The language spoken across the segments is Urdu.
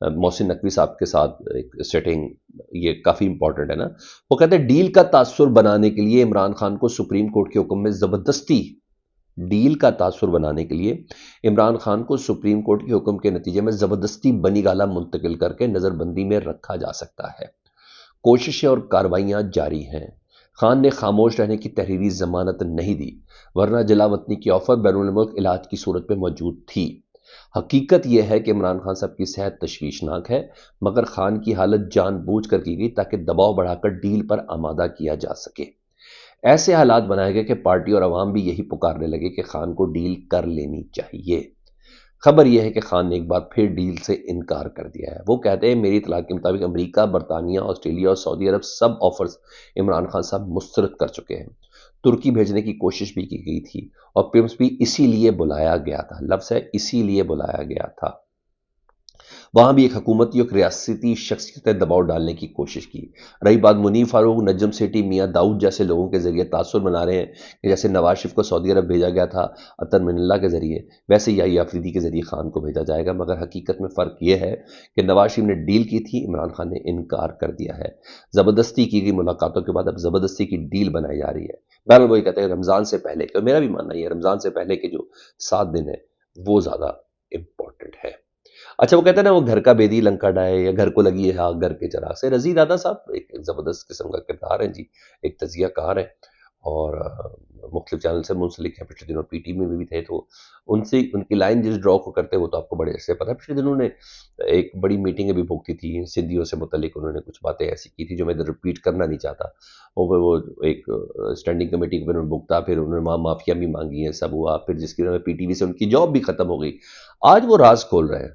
محسن نقوی صاحب کے ساتھ ایک سیٹنگ، یہ کافی امپورٹنٹ ہے نا. وہ کہتے ہیں ڈیل کا تاثر بنانے کے لیے عمران خان کو سپریم کورٹ کے حکم میں زبردستی، ڈیل کا تاثر بنانے کے لیے عمران خان کو سپریم کورٹ کے حکم کے نتیجے میں زبردستی بنی گالہ منتقل کر کے نظر بندی میں رکھا جا سکتا ہے. کوششیں اور کارروائیاں جاری ہیں. خان نے خاموش رہنے کی تحریری ضمانت نہیں دی، ورنہ جلا وطنی کی آفر بیرون الملک علاج کی صورت میں موجود تھی. حقیقت یہ ہے کہ عمران خان صاحب کی صحت تشویشناک ہے، مگر خان کی حالت جان بوجھ کر کی گئی تاکہ دباؤ بڑھا کر ڈیل پر آمادہ کیا جا سکے. ایسے حالات بنائے گئے کہ پارٹی اور عوام بھی یہی پکارنے لگے کہ خان کو ڈیل کر لینی چاہیے. خبر یہ ہے کہ خان نے ایک بار پھر ڈیل سے انکار کر دیا ہے. وہ کہتے ہیں میری اطلاع کے مطابق امریکہ، برطانیہ، آسٹریلیا اور سعودی عرب سب آفرز عمران خان صاحب مسترد کر چکے ہیں. ترکی بھیجنے کی کوشش بھی کی گئی تھی اور پیمز بھی اسی لیے بلایا گیا تھا. لفظ ہے اسی لیے بلایا گیا تھا. وہاں بھی ایک حکومتی اور ریاستی شخصیت دباؤ ڈالنے کی کوشش کی. رہی بات منیب فاروق، نجم سیٹھی، میاں داؤد جیسے لوگوں کے ذریعے تاثر بنا رہے ہیں کہ جیسے نواز شریف کو سعودی عرب بھیجا گیا تھا عطر من اللہ کے ذریعے، ویسے یحییٰ آفریدی کے ذریعے خان کو بھیجا جائے گا. مگر حقیقت میں فرق یہ ہے کہ نواز شریف نے ڈیل کی تھی، عمران خان نے انکار کر دیا ہے. زبردستی کی گئی ملاقاتوں کے بعد اب زبردستی کی ڈیل بنائی جا رہی ہے. بہرحال وہی کہتے ہیں رمضان سے پہلے، کہ میرا بھی ماننا یہ ہے رمضان سے پہلے کے جو 7 دن ہیں وہ زیادہ امپورٹنٹ ہے. اچھا، وہ کہتے ہیں نا وہ گھر کا بیدی لنکا ڈائے، یا گھر کو لگی ہے آگ گھر کے چراغ سے. رضی دادا صاحب ایک زبردست قسم کا کردار ہیں جی، ایک تجزیہ کار ہیں اور مختلف چینل سے منسلک ہیں. پچھلے دنوں پی ٹی میں بھی تھے، تو ان سے ان کی لائن جس ڈرا کو کرتے وہ تو آپ کو بڑے سے پتہ ہے. پچھلے دنوں نے ایک بڑی میٹنگ ابھی بھگتی تھی سندھیوں سے متعلق، انہوں نے کچھ باتیں ایسی کی تھی جو میں ادھر رپیٹ کرنا نہیں چاہتا. وہ ایک اسٹینڈنگ کمیٹی کو انہوں نے بھگتا، پھر انہوں نے وہاں معافیا بھی مانگی ہیں، سب ہوا، پھر جس کی وجہ سے پی ٹی وی سے ان کی جاب بھی ختم ہو گئی. آج وہ راز کھول رہے ہیں.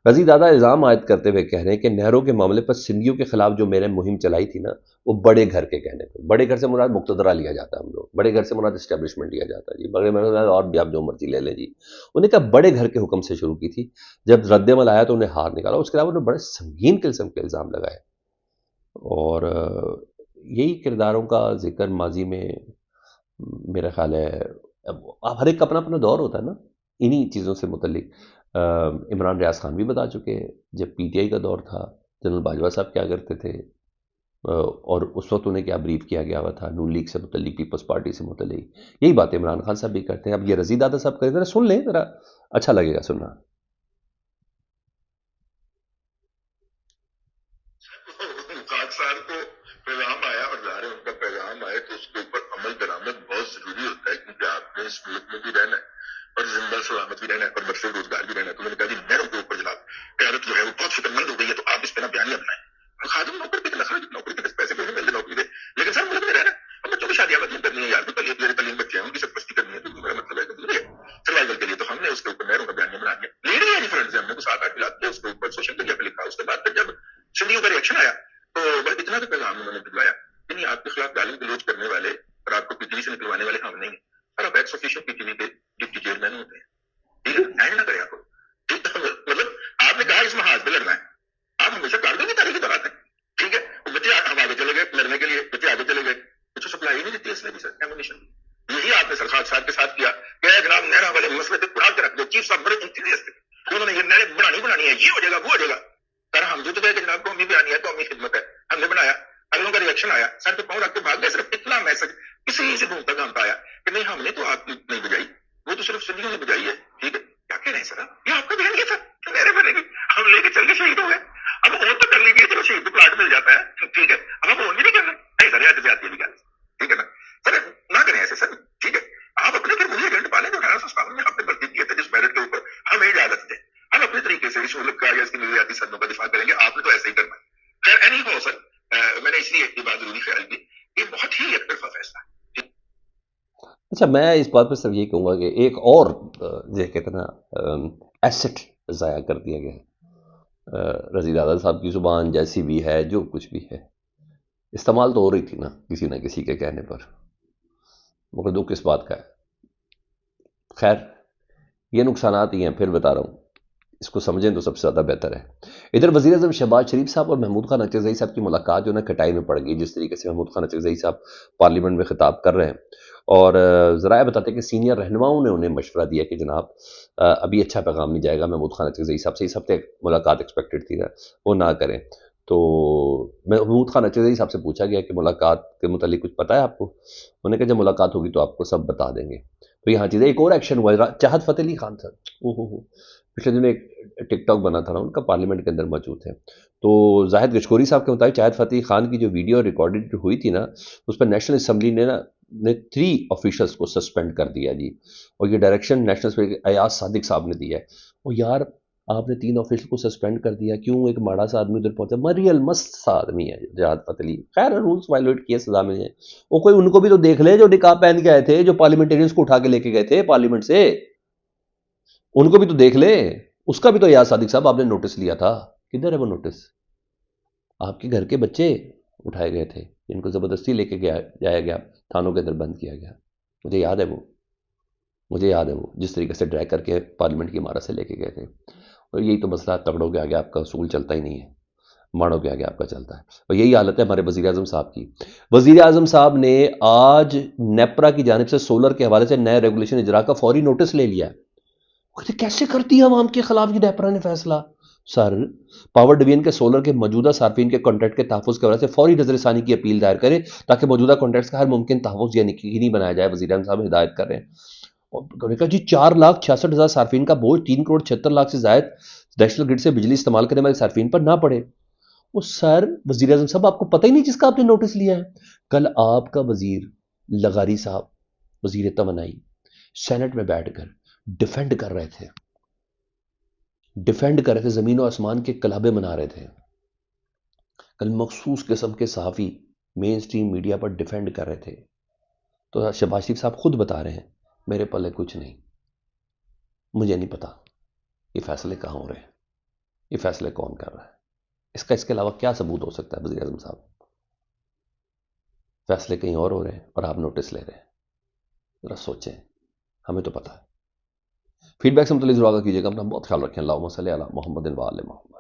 رضی دادا الزام عائد کرتے ہوئے کہہ رہے ہیں کہ نہروں کے معاملے پر سندھیوں کے خلاف جو میں نے مہم چلائی تھی نا، وہ بڑے گھر کے کہنے پہ. بڑے گھر سے مراد مقتدرہ لیا جاتا ہے، ہم لوگ بڑے گھر سے مراد اسٹیبلشمنٹ لیا جاتا ہے جی. بڑے گھر اور بھی آپ جو مرضی لے لیں جی. انہیں کہا بڑے گھر کے حکم سے شروع کی تھی، جب رد عمل آیا تو انہیں ہار نکالا. اس کے علاوہ انہوں نے بڑے سنگین قسم کے الزام لگائے. اور یہی کرداروں کا ذکر ماضی میں میرا خیال ہے اب ہر ایک کا اپنا اپنا دور ہوتا ہے نا انہی چیزوں سے متعلق. عمران ریاض خان بھی بتا چکے ہیں جب پی ٹی آئی کا دور تھا جنرل باجوہ صاحب کیا کرتے تھے، اور اس وقت انہیں کیا بریف کیا گیا ہوا تھا نون لیگ سے متعلق، پیپلز پارٹی سے متعلق. یہی باتیں عمران خان صاحب بھی کرتے ہیں. اب یہ رضی دادا صاحب کریں ذرا سن لیں، ذرا اچھا لگے گا سننا. خاکسار کو پیغام آیا اور ظاہر ان کا پیغام آئے تو اس کے اوپر عمل درآمد بہت ضروری ہوتا ہے، کیونکہ آپ نے اس ملک میں بھی رہنا ہے اور زندہ سلامت بھی رہنا ہے اور برسر روزگار بھی رہنا ہے. تو میں نے کہا جی نہروں کے اوپر جناب قیادت جو ہے وہ بہت فکر مند ہو گئی ہے، تو آپ اس پہ نہ بیانیہ بنائیں. خادم نوکر کی تنخواہ نوکری کے پیسے پہ مل نوکری دے، لیکن سر ملک میں رہنا ہے اور بچوں کی شادیاں بدلی کرنی ہے یار، تعلیم بچے ہیں ان کی سرپرستی کرنی ہے. تو میرا مطلب ہے کہ سروائیول کے لیے تو ہم نے اس کے اوپر نہروں کا بیانیہ بنا دیا. لے رہی ہے ڈفرنٹ سے ہم نے کچھ 7-8 ملا دیا اس کے اوپر سوشل میڈیا پہ لکھا. اس کے بعد پھر جب سندھیوں کا ریئیکشن آیا تو بس اتنا تو پیغام انہوں نے بھجوایا کہ نہیں آپ کے خلاف گالی گلوچ کرنے والے اور آپ کو پی ٹی وی سے نکلوانے والے ہم نہیں ہیں. اور آپ x official P T V کے ڈپٹی چیئرمین ہوتے ہیں، ٹھیک ہے، اینڈ نہ کریں آپ مطلب آپ نے کہا اس محاذ پہ لڑنا ہے، آپ ہمیشہ کاٹوں کی تاریخی دہراتے ہیں. ٹھیک ہے، بچے ہم آگے چلے گئے لڑنے کے لیے، بچے آگے چلے گئے، کچھ سپلائی نہیں دیتی اس لیے بھی سر ایمونیشن. یہی آپ نے سرخاق صاحب کے ساتھ کیا کہ جناب نہروں والے مسئلے پہ اڑا کے رکھ دو. چیف صاحب بڑے انتھوزیاسٹ تھے، انہوں نے یہ نہریں بنانی ہے، یہ ہو جائے گا وہ ہو جائے گا. سر ہم جو تو گئے کہ جناب قومی بیانی ہے، قومی خدمت ہے، ہم نے بنایا. اگلوں کا ریئیکشن آیا، سر پہ پاؤں رکھ کے بھاگ گئے. صرف اتنا میسج کسی سے ڈھونڈتا کام پایا کہ نہیں ہم نے تو آپ کی نہیں بجائی، وہ تو صرف سندھیوں نے بجائی ہے. ٹھیک ہے، کیا کہہ رہے ہیں سر آپ؟ یہ آپ کا بیان یہ تھا کہ نہریں بنے گی، ہم لے کے چل کے شہید ہو گئے. اب اون تو کر لیجیے، چلو شہید کو پلاٹ مل جاتا ہے، ٹھیک ہے، اب ہم اون بھی نہیں کرنا. نہیں سر یاد جاتی ہے گل، ٹھیک ہے نا سر، نہ کریں ایسے سر. ٹھیک ہے، آپ اپنے پھر وہی ایجنٹ پالیں جو 1857 میں آپ نے بھرتی کیے تھے جس میرٹ کے اوپر ہمیں اجازت دیں. ہم اپنے طریقے سے اس ملک کا یا اس کی نظریاتی سدنوں کا دفاع کریں گے. آپ نے تو ایسے ہی کرنا ہے. خیر اینی ہو سر، میں نے اس لیے یہ بات ضروری خیال کی، یہ بہت ہی ایک طرفہ فیصلہ ہے. اچھا، میں اس بات پہ صرف یہ کہوں گا کہ ایک اور جو کہتے ہیں نا ایسٹ ضائع کر دیا گیا ہے. رضی دادا صاحب کی زبان جیسی بھی ہے، جو کچھ بھی ہے، استعمال تو ہو رہی تھی نا کسی نہ کسی کے کہنے پر، مگر دکھ کس بات کا ہے. خیر یہ نقصانات ہی ہیں، پھر بتا رہا ہوں اس کو سمجھیں تو سب سے زیادہ بہتر ہے. ادھر وزیر اعظم شہباز شریف صاحب اور محمود خان اچکزئی صاحب کی ملاقات جو ہے نا کٹائی میں پڑ گئی. جس طریقے سے محمود خان اچکزئی صاحب پارلیمنٹ میں خطاب کر رہے ہیں اور ذرائع بتاتے ہیں کہ سینئر رہنماؤں نے انہیں مشورہ دیا کہ جناب ابھی اچھا پیغام نہیں جائے گا محمود خان اچکزئی صاحب سے. اس ہفتے ملاقات ایکسپیکٹڈ تھی نا، وہ نہ کریں. تو محمود خان اچکزئی صاحب سے پوچھا گیا کہ ملاقات کے متعلق کچھ پتہ ہے آپ کو؟ انہوں نے کہا جب ملاقات ہوگی تو آپ کو سب بتا دیں گے. تو یہاں چیزیں ایک اور ایکشن ہوا ہے. چاہت فتح علی خان صاحب او پچھلے دنوں ایک ٹک ٹاک بنا تھا نا ان کا، پارلیمنٹ کے اندر موجود تھے. تو زاہد گشکوری صاحب کے مطابق چاہت فتح خان کی جو ویڈیو ریکارڈڈ جو ہوئی تھی نا، اس پر نیشنل اسمبلی نے 3 آفیشلس کو سسپینڈ کر دیا جی. اور یہ direction national assembly Ayaz Sadiq صاحب نے دیا ہے. اور یار آپ نے 3 آفیشل کو سسپینڈ کر دیا کیوں؟ ایک ماڑا سا آدمی ادھر پہنچا، مریل مست سا آدمی ہے جہاد فتح علی. خیر رولس وائلیٹ کیے، سزا میں ہے. وہ کوئی ان کو بھی تو دیکھ لے جو نقاب پہن کے آئے تھے، جو پارلیمنٹیرینس کو اٹھا کے لے کے گئے تھے پارلیمنٹ سے، ان کو بھی تو دیکھ لے. اس کا بھی تو ایاز صادق صاحب آپ نے نوٹس لیا تھا. کدھر ہے وہ نوٹس؟ آپ کے گھر کے بچے اٹھائے گئے تھے جن کو زبردستی لے کے جایا گیا، تھانوں کے اندر بند کیا گیا. مجھے یاد ہے وہ جس طریقے سے ڈرائیو کر کے پارلیمنٹ کی عمارت سے لے کے گئے تھے. اور یہی تو مسئلہ، تگڑوں کے آگے آپ کا اصول چلتا ہی نہیں ہے، ماڑوں کے آگے آپ کا چلتا ہے. اور یہی حالت ہے ہمارے وزیر اعظم صاحب کی. وزیر اعظم صاحب نے آج نیپرا کی جانب سے سولر کے حوالے سے نئے ریگولیشن اجرا کا فوری نوٹس لے لیا ہے. کیسے کرتی ہے عوام کے خلاف یہ نیپرا نے فیصلہ؟ سر، پاور ڈویژن کے سولر کے موجودہ صارفین کے کانٹریکٹ کے تحفظ کے وجہ سے فوری نظر ثانی کی اپیل دائر کرے تاکہ موجودہ کانٹریکٹس کا ہر ممکن تحفظ یا یقینی بنایا جائے. وزیر اعظم صاحب ہدایت کر رہے ہیں. اور انہوں نے کہا جی 4,66,000 صارفین کا بوجھ 3 کروڑ 76 لاکھ سے زائد نیشنل گرڈ سے بجلی استعمال کرنے والے صارفین پر نہ پڑے. وہ سر وزیر اعظم صاحب آپ کو پتہ ہی نہیں جس کا آپ نے نوٹس لیا ہے. کل آپ کا وزیر لغاری صاحب وزیر توانائی سینٹ میں بیٹھ کر ڈیفینڈ کر رہے تھے، زمین و آسمان کے کلابے منا رہے تھے. کل مخصوص قسم کے صحافی مین سٹریم میڈیا پر ڈیفینڈ کر رہے تھے. تو شہباز شریف صاحب خود بتا رہے ہیں میرے پلے کچھ نہیں، مجھے نہیں پتا یہ فیصلے کہاں ہو رہے ہیں، یہ فیصلے کون کر رہا ہے. اس کے علاوہ کیا ثبوت ہو سکتا ہے؟ وزیر اعظم صاحب فیصلے کہیں اور ہو رہے ہیں اور آپ نوٹس لے رہے ہیں. ذرا سوچیں، ہمیں تو پتا ہے. فیڈ بیک سے متعلق ضرور آگاہ کیجیے گا. اپنا بہت خیال رکھیں. اللہم صلی علی محمد و آل محمد.